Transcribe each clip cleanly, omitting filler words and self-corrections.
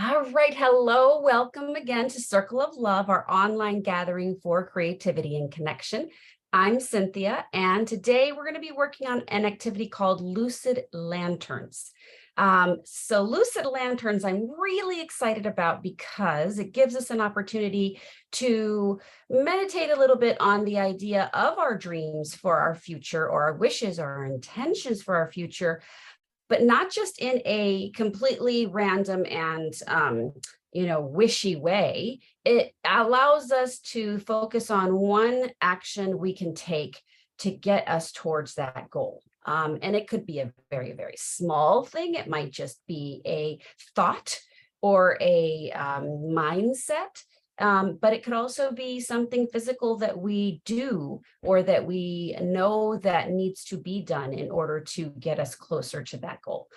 All right. Hello. Welcome again to Circle of Love, our online gathering for creativity and connection. I'm Cynthia, and today we're going to be working on an activity called Lucid Lanterns. So Lucid Lanterns, I'm really excited about because it gives us an opportunity to meditate a little bit on the idea of our dreams for our future, or our wishes or our intentions for our future, but not just in a completely random and wishy way. It allows us to focus on one action we can take to get us towards that goal. And it could be a very, very small thing. It might just be a thought or a mindset. But it could also be something physical that we do or that we know that needs to be done in order to get us closer to that goal.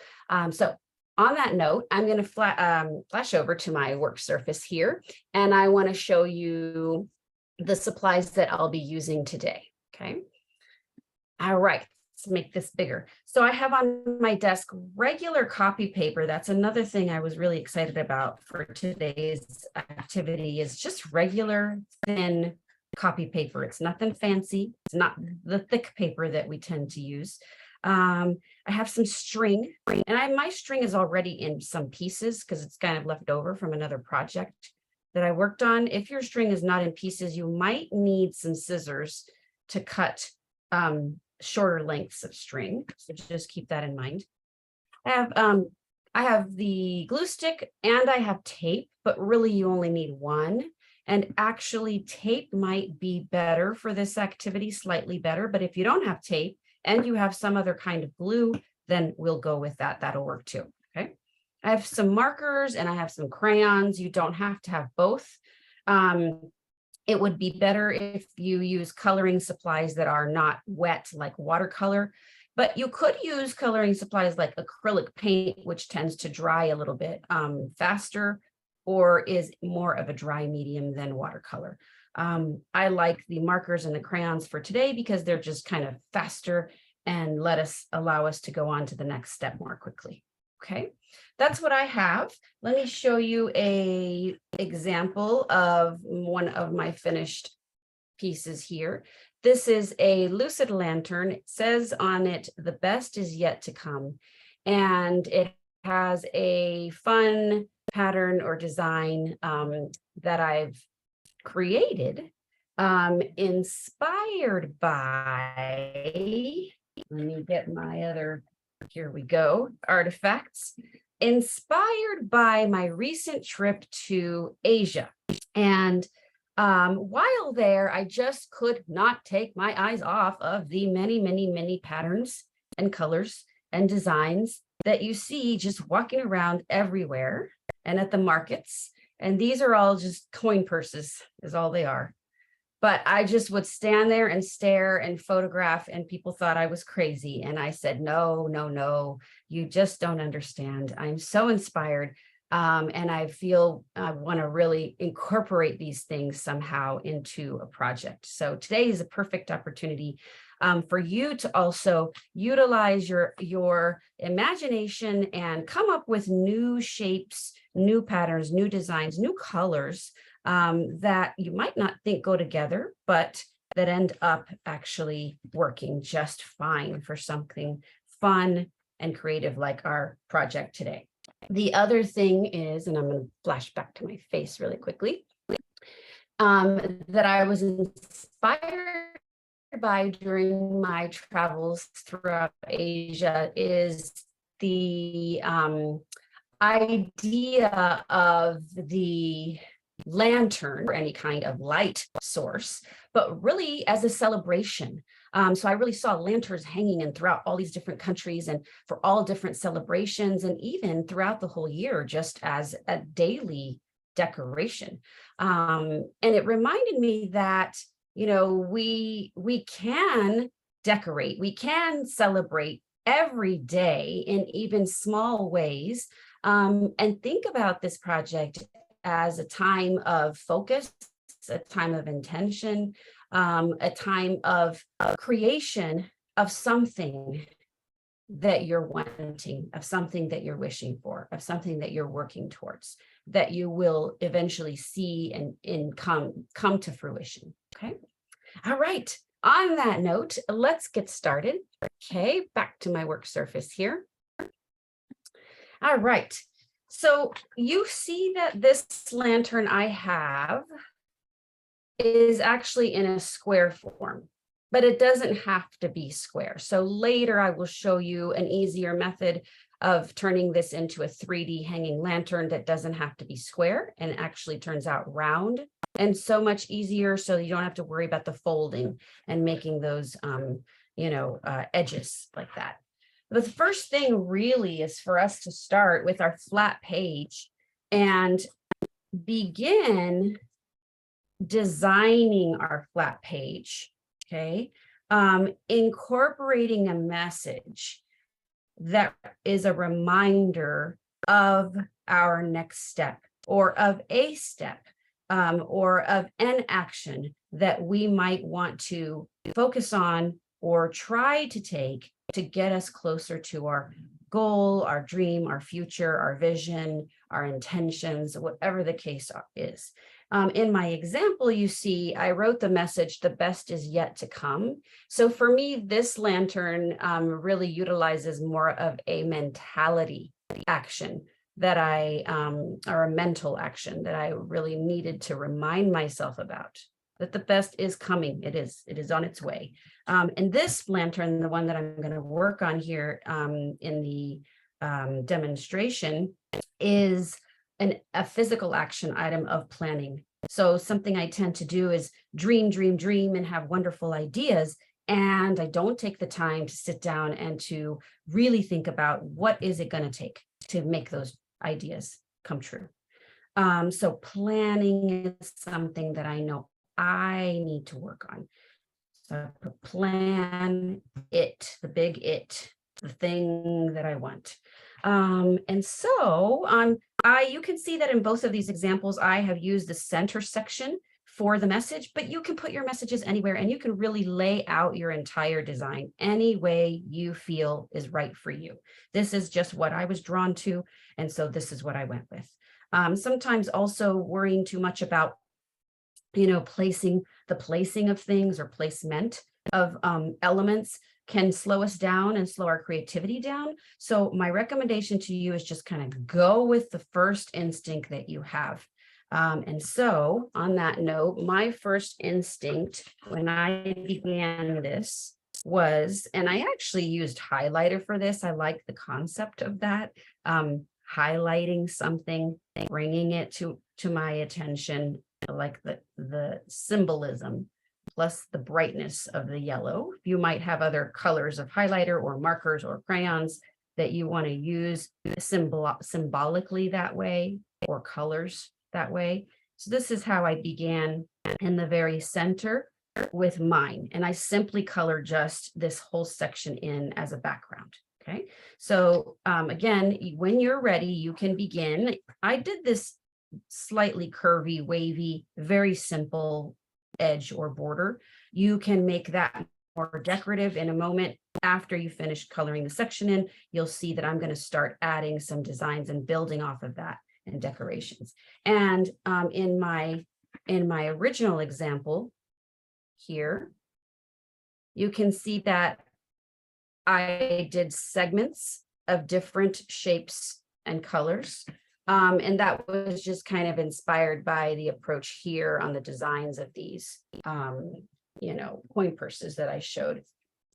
So on that note, I'm going to flash over to my work surface here, and I want to show you the supplies that I'll be using today. Okay. All right. Let's make this bigger. So I have on my desk regular copy paper. That's another thing I was really excited about for today's activity, is just regular thin copy paper. It's nothing fancy. It's not the thick paper that we tend to use. I have some string, and my string is already in some pieces because it's kind of left over from another project that I worked on. If your string is not in pieces, you might need some scissors to cut shorter lengths of string. So just keep that in mind. I have the glue stick and I have tape, but really you only need one. And actually tape might be better for this activity, slightly better. But if you don't have tape and you have some other kind of glue, then we'll go with that. That'll work too. Okay. I have some markers and I have some crayons. You don't have to have both. It would be better if you use coloring supplies that are not wet, like watercolor, but you could use coloring supplies like acrylic paint, which tends to dry a little bit faster, or is more of a dry medium than watercolor. I like the markers and the crayons for today because they're just kind of faster and allow us to go on to the next step more quickly. Okay, that's what I have. Let me show you an example of one of my finished pieces here. This is a Lucid Lantern. It says on it, "The best is yet to come." And it has a fun pattern or design that I've created, inspired by, let me get my other, here we go, artifacts, inspired by my recent trip to Asia. And while there, I just could not take my eyes off of the many, many, many patterns and colors and designs that you see just walking around everywhere and at the markets. And these are all just coin purses, is all they are. But I just would stand there and stare and photograph, and people thought I was crazy. And I said, no, no, no, you just don't understand. I'm so inspired. And I feel I want to really incorporate these things somehow into a project. So today is a perfect opportunity for you to also utilize your imagination and come up with new shapes, new patterns, new designs, new colors that you might not think go together, but that end up actually working just fine for something fun and creative like our project today. The other thing is, and I'm going to flash back to my face really quickly, that I was inspired by during my travels throughout Asia is the idea of the lantern or any kind of light source, but really as a celebration. So I really saw lanterns hanging in throughout all these different countries and for all different celebrations, and even throughout the whole year, just as a daily decoration. And it reminded me that, we can decorate, we can celebrate every day in even small ways, and think about this project as a time of focus, a time of intention, a time of creation of something that you're wanting, of something that you're wishing for, of something that you're working towards, that you will eventually see and come to fruition. Okay. All right. On that note, let's get started. Okay, back to my work surface here. All right. So you see that this lantern I have is actually in a square form, but it doesn't have to be square. So later I will show you an easier method of turning this into a 3D hanging lantern that doesn't have to be square and actually turns out round and so much easier, so you don't have to worry about the folding and making those edges like that. But the first thing really is for us to start with our flat page and begin designing our flat page, okay? Incorporating a message that is a reminder of our next step, or of a step, or of an action that we might want to focus on or try to take to get us closer to our goal, our dream, our future, our vision, our intentions, whatever the case is. In my example, you see, I wrote the message, the best is yet to come. So for me, this lantern really utilizes more of a mentality action that or a mental action that I really needed to remind myself about, that the best is coming. It is on its way. And this lantern, the one that I'm going to work on here in the demonstration, is a physical action item of planning. So something I tend to do is dream, dream, dream, and have wonderful ideas. And I don't take the time to sit down and to really think about what is it going to take to make those ideas come true. So planning is something that I know I need to work on. So plan it, the big it, the thing that I want. And so you can see that in both of these examples, I have used the center section for the message, but you can put your messages anywhere and you can really lay out your entire design any way you feel is right for you. This is just what I was drawn to, and so this is what I went with. Sometimes also worrying too much about, placing of things or placement of elements can slow us down and slow our creativity down. So my recommendation to you is just kind of go with the first instinct that you have. And so on that note, my first instinct when I began this was, and I actually used highlighter for this. I like the concept of that, highlighting something, bringing it to my attention, like the symbolism plus the brightness of the yellow. You might have other colors of highlighter or markers or crayons that you want to use symbolically that way, or colors that way. So this is how I began in the very center with mine. And I simply color just this whole section in as a background. Okay. So again, when you're ready, you can begin. I did this slightly curvy, wavy, very simple edge or border. You can make that more decorative in a moment. After you finish coloring the section in, you'll see that I'm going to start adding some designs and building off of that and decorations. And in my original example here, you can see that I did segments of different shapes and colors. And that was just kind of inspired by the approach here on the designs of these, coin purses that I showed a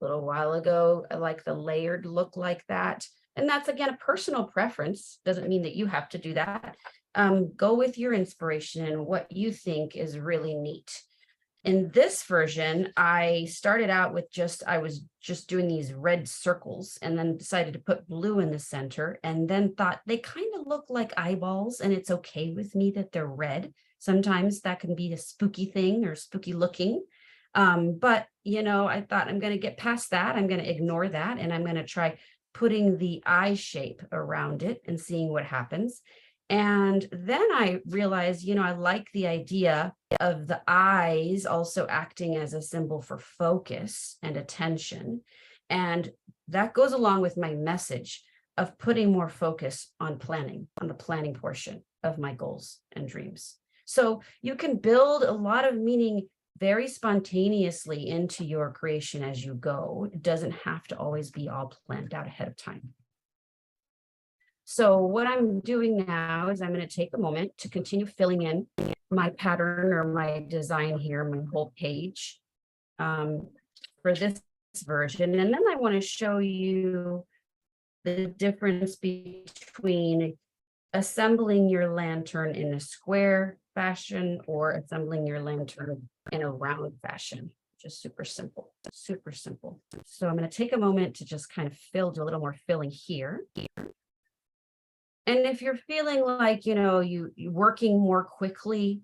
little while ago. I like the layered look like that. And that's, again, a personal preference. Doesn't mean that you have to do that. Go with your inspiration and what you think is really neat. In this version, I started out with I was just doing these red circles and then decided to put blue in the center, and then thought they kind of look like eyeballs, and it's okay with me that they're red. Sometimes that can be a spooky thing or spooky looking. But, I thought I'm going to get past that. I'm going to ignore that, and I'm going to try putting the eye shape around it and seeing what happens. And then I realized, I like the idea of the eyes also acting as a symbol for focus and attention. And that goes along with my message of putting more focus on planning, on the planning portion of my goals and dreams. So you can build a lot of meaning very spontaneously into your creation as you go. It doesn't have to always be all planned out ahead of time. So what I'm doing now is I'm going to take a moment to continue filling in my pattern or my design here, my whole page for this version. And then I want to show you the difference between assembling your lantern in a square fashion or assembling your lantern in a round fashion. Just super simple, super simple. So I'm going to take a moment to just kind of do a little more filling here. And if you're feeling like, you're working more quickly,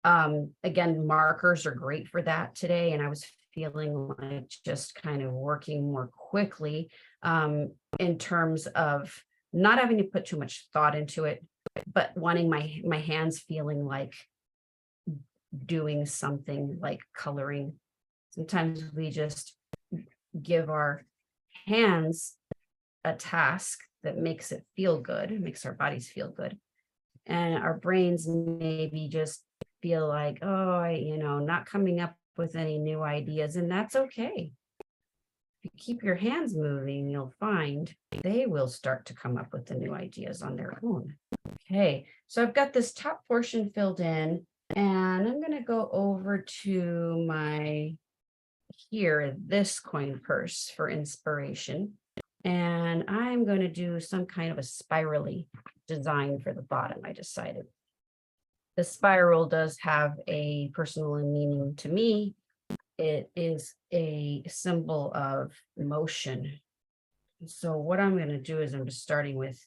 again, markers are great for that today. And I was feeling like just kind of working more quickly in terms of not having to put too much thought into it, but wanting my hands feeling like doing something like coloring. Sometimes we just give our hands a task that makes it feel good, makes our bodies feel good. And our brains maybe just feel like, oh, not coming up with any new ideas. And that's okay. If you keep your hands moving, you'll find they will start to come up with the new ideas on their own. Okay, so I've got this top portion filled in, and I'm going to go over to this coin purse for inspiration. And I'm going to do some kind of a spirally design for the bottom, I decided. The spiral does have a personal meaning to me. It is a symbol of motion. So what I'm going to do is I'm just starting with,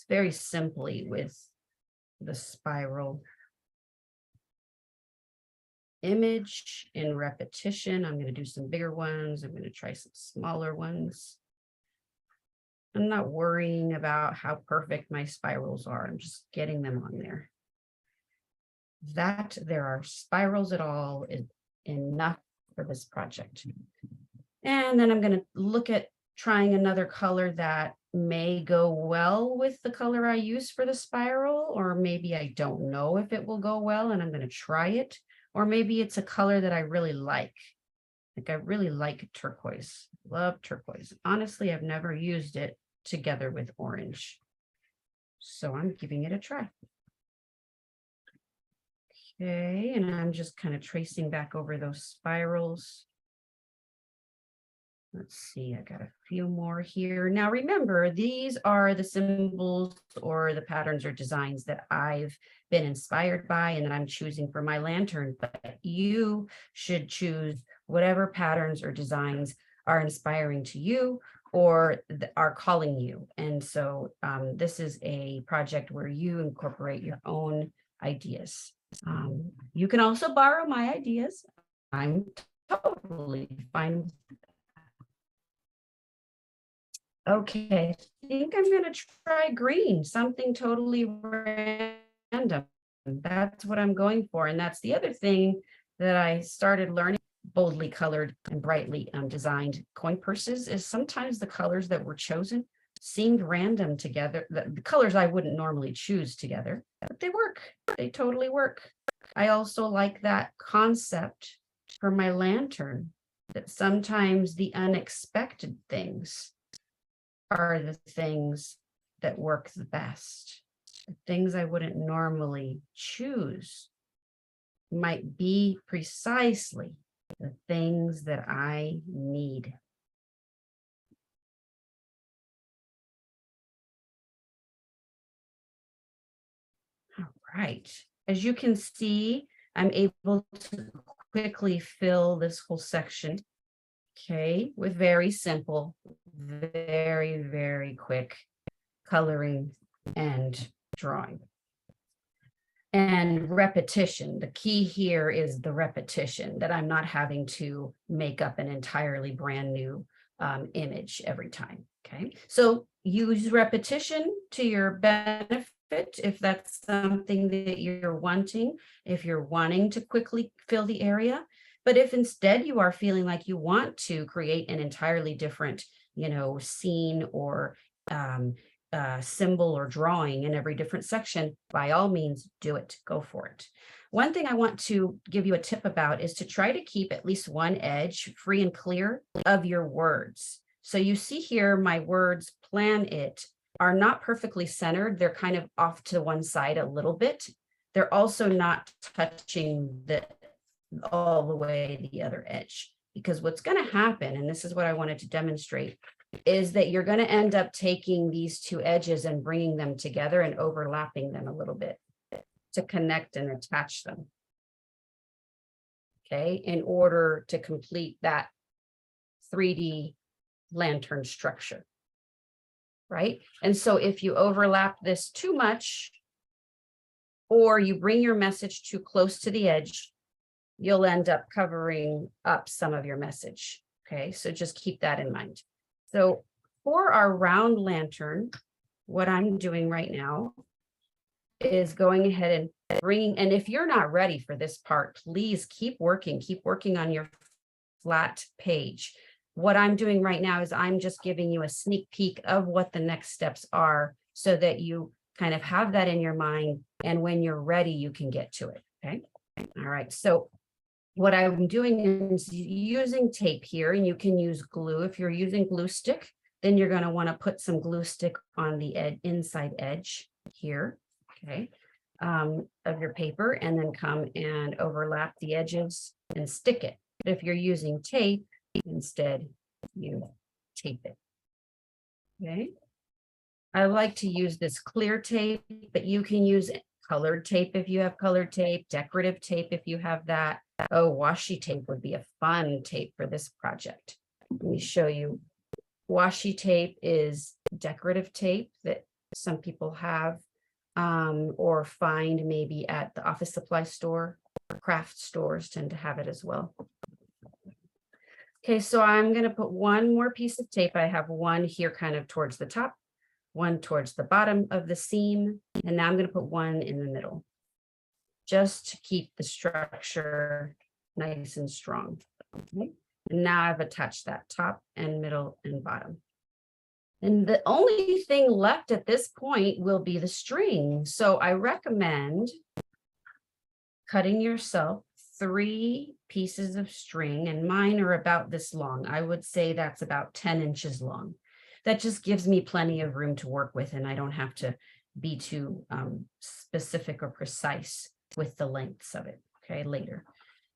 very simply, with the spiral image in repetition. I'm going to do some bigger ones. I'm going to try some smaller ones. I'm not worrying about how perfect my spirals are. I'm just getting them on there. That there are spirals at all is enough for this project. And then I'm going to look at trying another color that may go well with the color I use for the spiral, or maybe I don't know if it will go well and I'm going to try it. Or maybe it's a color that I really like. Like I really like turquoise, love turquoise. Honestly, I've never used it together with orange. So I'm giving it a try. Okay, and I'm just kind of tracing back over those spirals. Let's see, I got a few more here. Now remember, these are the symbols or the patterns or designs that I've been inspired by and that I'm choosing for my lantern, but you should choose whatever patterns or designs are inspiring to you or are calling you. And so this is a project where you incorporate your own ideas. You can also borrow my ideas. I'm totally fine with that. Okay, I think I'm going to try green, something totally random. That's what I'm going for. And that's the other thing that I started learning. Boldly colored and brightly designed coin purses is sometimes the colors that were chosen seemed random together. The colors I wouldn't normally choose together, but they work. They totally work. I also like that concept for my lantern, that sometimes the unexpected things are the things that work the best. The things I wouldn't normally choose might be precisely the things that I need. All right. As you can see, I'm able to quickly fill this whole section, okay, with very simple, very, very quick coloring and drawing. And repetition. The key here is the repetition, that I'm not having to make up an entirely brand new image every time. Okay, so use repetition to your benefit if that's something that you're wanting. If you're wanting to quickly fill the area, But if instead you are feeling like you want to create an entirely different, scene or symbol or drawing in every different section, by all means, do it. Go for it. One thing I want to give you a tip about is to try to keep at least one edge free and clear of your words. So you see here, my words plan it are not perfectly centered. They're kind of off to one side a little bit. They're also not touching all the way the other edge, because what's going to happen, and this is what I wanted to demonstrate, is that you're going to end up taking these two edges and bringing them together and overlapping them a little bit to connect and attach them. Okay, in order to complete that 3D lantern structure, right? And so if you overlap this too much, or you bring your message too close to the edge, you'll end up covering up some of your message. Okay, so just keep that in mind. So for our round lantern, what I'm doing right now is going ahead and bringing, and if you're not ready for this part, please keep working on your flat page. What I'm doing right now is I'm just giving you a sneak peek of what the next steps are so that you kind of have that in your mind. And when you're ready, you can get to it. Okay. All right. So what I'm doing is using tape here, and you can use glue. If you're using glue stick, then you're going to want to put some glue stick on the inside edge here, okay, of your paper, and then come and overlap the edges and stick it. But if you're using tape, instead you tape it. Okay. I like to use this clear tape, but you can use colored tape if you have colored tape, decorative tape if you have that. Oh, washi tape would be a fun tape for this project. Let me show you. Washi tape is decorative tape that some people have or find maybe at the office supply store. Craft stores tend to have it as well. Okay, so I'm going to put one more piece of tape. I have one here kind of towards the top, one towards the bottom of the seam, and now I'm going to put one in the middle, just to keep the structure nice and strong. Okay. And now I've attached that top and middle and bottom. And the only thing left at this point will be the string. So I recommend cutting yourself 3 pieces of string, and mine are about this long. I would say that's about 10 inches long. That just gives me plenty of room to work with, and I don't have to be too specific or precise with the lengths of it, okay, later.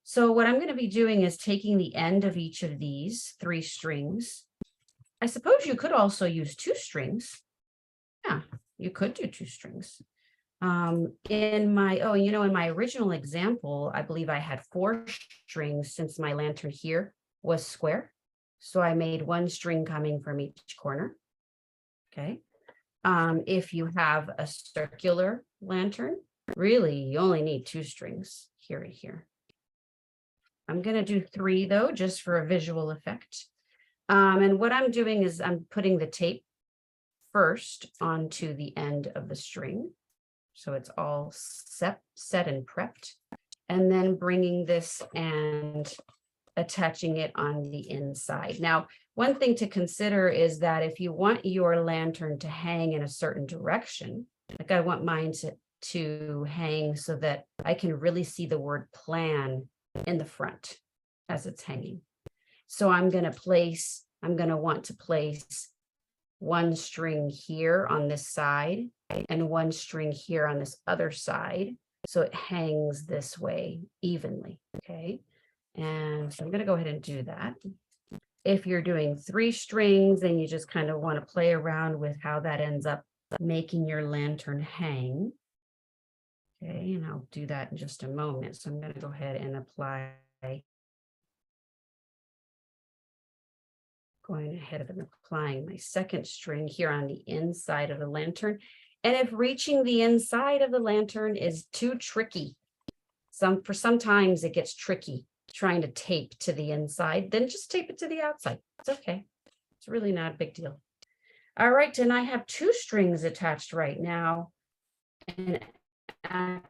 So what I'm going to be doing is taking the end of each of these 3 strings. I suppose you could also use 2 strings. Yeah, you could do 2 strings. In my original example, I believe I had 4 strings since my lantern here was square. So I made 1 string coming from each corner. Okay. If you have a circular lantern, really, you only need 2 strings here and here. I'm going to do 3 though, just for a visual effect. And what I'm doing is I'm putting the tape first onto the end of the string. So it's all set and prepped, and then bringing this and attaching it on the inside. Now, one thing to consider is that if you want your lantern to hang in a certain direction, like I want mine to hang so that I can really see the word plan in the front as it's hanging. So I'm going to want to place 1 string here on this side and 1 string here on this other side, so it hangs this way evenly. Okay. And so I'm going to go ahead and do that. If you're doing 3 strings, then you just kind of want to play around with how that ends up making your lantern hang. Okay, and I'll do that in just a moment. So I'm going to go ahead and apply. Going ahead and applying my 2nd string here on the inside of the lantern. And if reaching the inside of the lantern is too tricky, sometimes it gets tricky trying to tape to the inside, then just tape it to the outside. It's okay. It's really not a big deal. All right, and I have 2 strings attached right now. And actually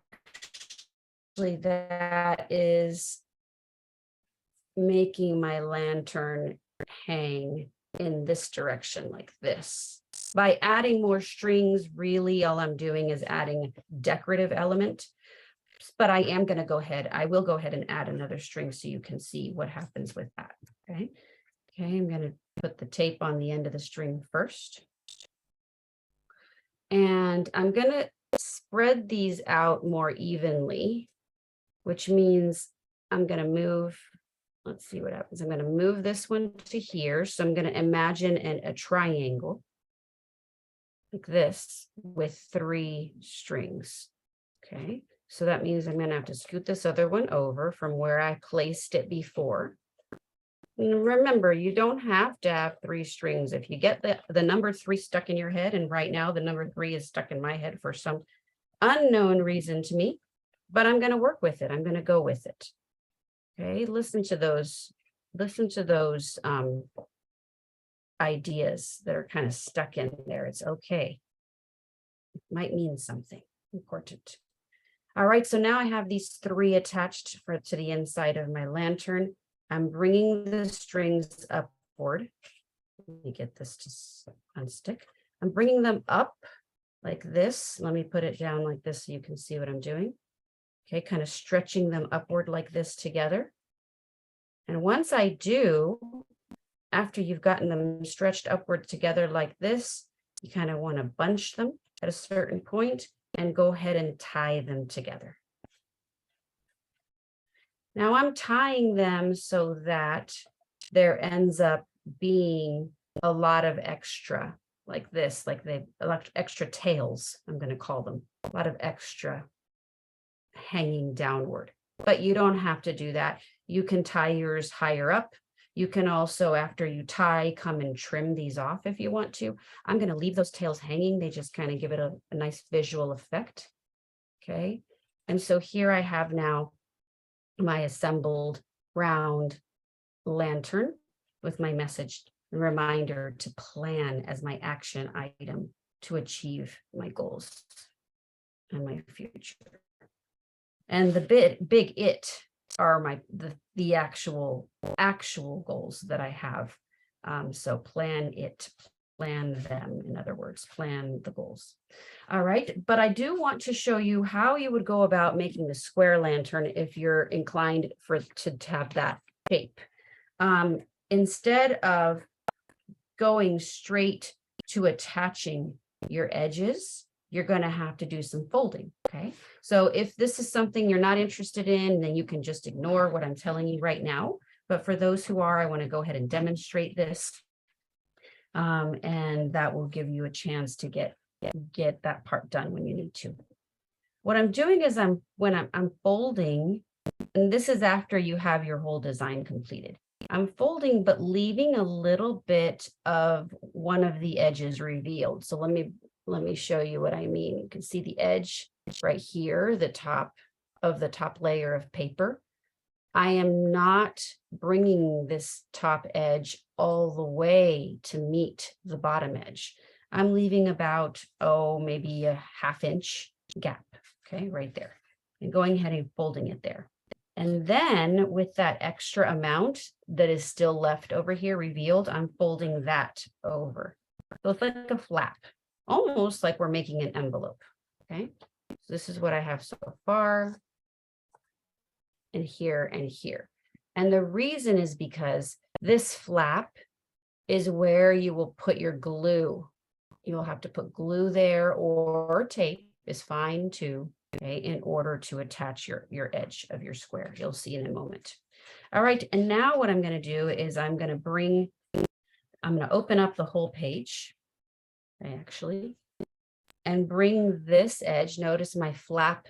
that is making my lantern hang in this direction like this. By adding more strings, really all I'm doing is adding a decorative element, but I will go ahead and add another string so you can see what happens with that. Okay, I'm going to put the tape on the end of the string first. And I'm going to spread these out more evenly, which means I'm going to move. Let's see what happens. I'm going to move this one to here. So I'm going to imagine a triangle like this with 3 strings. Okay, so that means I'm going to have to scoot this other one over from where I placed it before. And remember, you don't have to have 3 strings. If you get the number 3 stuck in your head, and right now the number 3 is stuck in my head for some unknown reason to me, but I'm going to work with it. I'm going to go with it. Okay, listen to those ideas that are kind of stuck in there. It's okay. It might mean something important. All right, so now I have these 3 attached to the inside of my lantern. I'm bringing the strings upward. Let me get this to unstick. I'm bringing them up like this. Let me put it down like this so you can see what I'm doing. Okay, kind of stretching them upward like this together. And once I do, after you've gotten them stretched upward together like this, you kind of want to bunch them at a certain point and go ahead and tie them together. Now I'm tying them so that there ends up being a lot of extra like this, like the extra tails, I'm going to call them, a lot of extra hanging downward. But you don't have to do that. You can tie yours higher up. You can also, after you tie, come and trim these off if you want to. I'm going to leave those tails hanging. They just kind of give it a nice visual effect. Okay. And so here I have now my assembled round lantern with my message reminder to plan as my action item to achieve my goals and my future. And the big it are the actual goals that I have. So plan them, in other words, plan the goals. All right, but I do want to show you how you would go about making the square lantern if you're inclined to have that shape. Instead of going straight to attaching your edges, you're going to have to do some folding. Okay, so if this is something you're not interested in, then you can just ignore what I'm telling you right now. But for those who are, I want to go ahead and demonstrate this. And that will give you a chance to get that part done when you need to. What I'm doing is I'm folding, and this is after you have your whole design completed. I'm folding, but leaving a little bit of one of the edges revealed. So let me show you what I mean. You can see the edge right here, the top layer of paper. I am not bringing this top edge all the way to meet the bottom edge. I'm leaving about, maybe a 1/2 inch gap, okay, right there, and going ahead and folding it there. And then with that extra amount that is still left over here revealed, I'm folding that over. So it's like a flap, almost like we're making an envelope, okay? So this is what I have so far. And here and here. And the reason is because this flap is where you will put your glue. You'll have to put glue there, or tape is fine too, okay, in order to attach your edge of your square. You'll see in a moment. All right, and now what I'm going to do is I'm going to open up the whole page, actually, and bring this edge. Notice my flap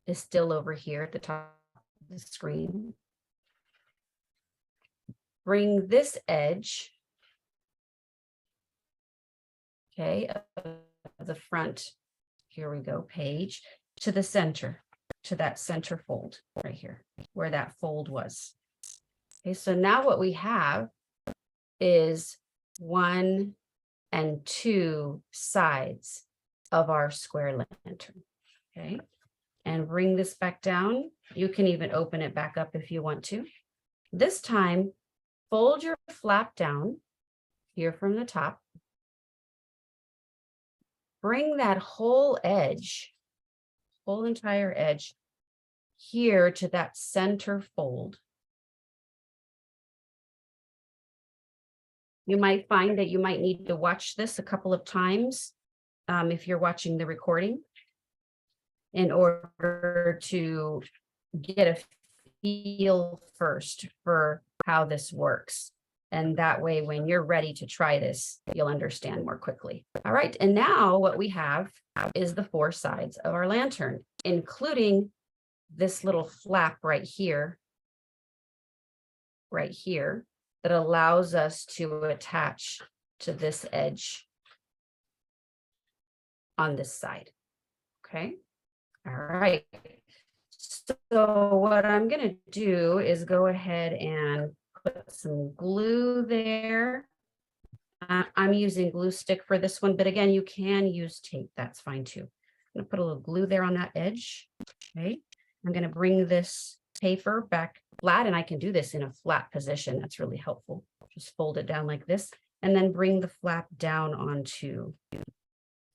is still over here at the top the screen. Bring this edge, okay, of the front, here we go, page, to the center, to that center fold right here, where that fold was. Okay, so now what we have is 1 and 2 sides of our square lantern, okay? And bring this back down. You can even open it back up if you want to. This time, fold your flap down here from the top. Bring that whole edge, whole entire edge here to that center fold. You might find that you might need to watch this a couple of times if you're watching the recording in order to get a feel first for how this works. And that way, when you're ready to try this, you'll understand more quickly. All right, and now what we have is the 4 sides of our lantern, including this little flap right here, that allows us to attach to this edge on this side. Okay, all right. So what I'm going to do is go ahead and put some glue there. I'm using glue stick for this one, but again, you can use tape. That's fine too. I'm going to put a little glue there on that edge. Okay. I'm going to bring this paper back flat, and I can do this in a flat position. That's really helpful. Just fold it down like this, and then bring the flap down onto,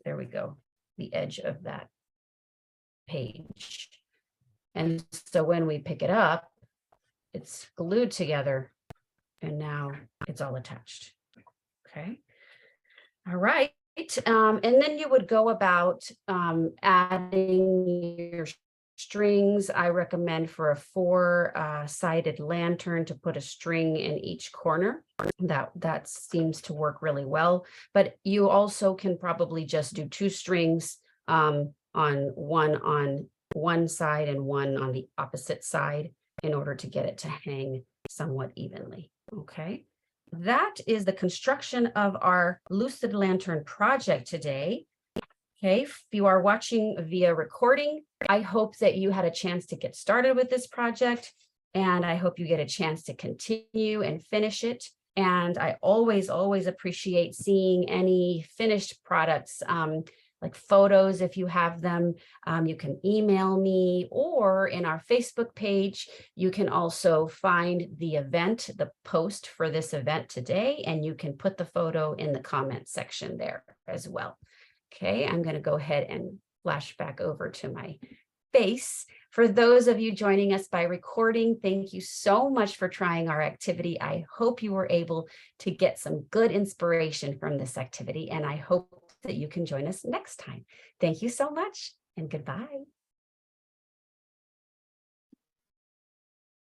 there we go, the edge of that page. And so when we pick it up, it's glued together, and now it's all attached. Okay. All right. And then you would go about adding your strings. I recommend for a 4-sided lantern to put a string in each corner. That seems to work really well. But you also can probably just do 2 strings on one side and one on the opposite side in order to get it to hang somewhat evenly. Okay. That is the construction of our Lucid Lantern project today. Okay, if you are watching via recording, I hope that you had a chance to get started with this project, and I hope you get a chance to continue and finish it. And I always appreciate seeing any finished products, like photos if you have them. You can email me, or in our Facebook page, you can also find the event, the post for this event today, and you can put the photo in the comment section there as well. Okay, I'm going to go ahead and flash back over to my face. For those of you joining us by recording, thank you so much for trying our activity. I hope you were able to get some good inspiration from this activity, and I hope that you can join us next time. Thank you so much, and goodbye.